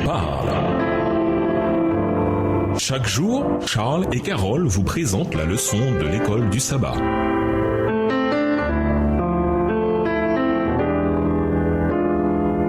parle. Chaque jour, Charles et Carole vous présentent la leçon de l'école du sabbat.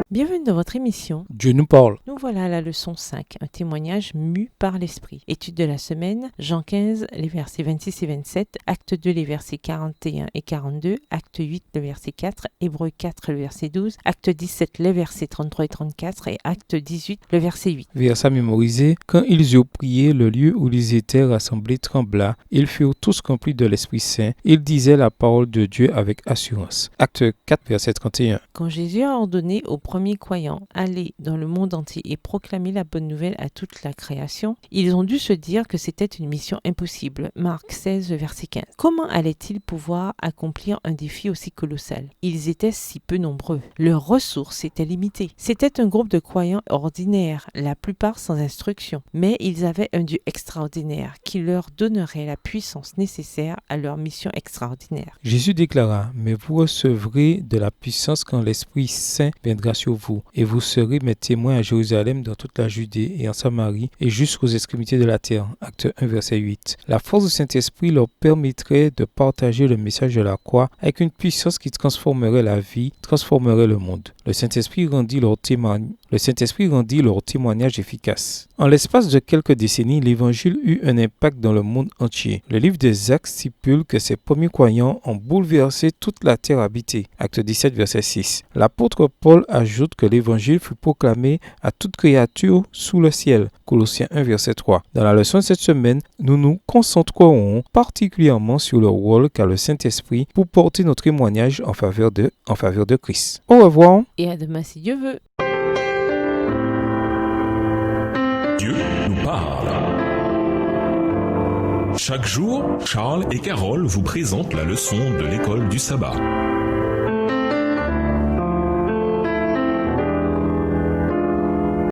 Bienvenue dans votre émission. Dieu nous parle. Nous voilà à la leçon 5, un témoignage mu par l'esprit. Étude de la semaine, Jean 15, les versets 26 et 27, Acte 2, les versets 41 et 42, Acte 8, le verset 4, Hébreux 4, le verset 12, Acte 17, les versets 33 et 34 et Acte 18, le verset 8. Verset mémorisé. Quand ils eurent prié, le lieu où ils étaient rassemblés trembla. Ils furent tous remplis de l'Esprit Saint. Ils disaient la parole de Dieu avec assurance. Acte 4, verset 31. Quand Jésus a ordonné aux premiers croyants, allez dans le monde entier et proclamer la bonne nouvelle à toute la création, ils ont dû se dire que c'était une mission impossible. Marc 16, verset 15. Comment allaient-ils pouvoir accomplir un défi aussi colossal? Ils étaient si peu nombreux. Leurs ressources étaient limitées. C'était un groupe de croyants ordinaires, la plupart sans instruction. Mais ils avaient un Dieu extraordinaire qui leur donnerait la puissance nécessaire à leur mission extraordinaire. Jésus déclara, mais vous recevrez de la puissance quand l'Esprit Saint viendra sur vous, et vous serez mes témoins à Jérusalem, dans toute la Judée et en Samarie, et jusqu'aux extrémités de la terre. Acte 1, verset 8. La force du Saint-Esprit leur permettrait de partager le message de la croix avec une puissance qui transformerait la vie, transformerait le monde. Le Saint-Esprit rendit leur témoignage efficace. En l'espace de quelques décennies, l'Évangile eut un impact dans le monde entier. Le livre des Actes stipule que ces premiers croyants ont bouleversé toute la terre habitée. Acte 17, verset 6. L'apôtre Paul ajoute que l'Évangile fut proclamé à toute créature sous le ciel. Colossiens 1, verset 3. Dans la leçon de cette semaine, nous nous concentrerons particulièrement sur le rôle qu'a le Saint-Esprit pour porter notre témoignage en faveur de Christ. Au revoir. Et à demain si Dieu veut. Dieu nous parle. Chaque jour, Charles et Carole vous présentent la leçon de l'école du sabbat.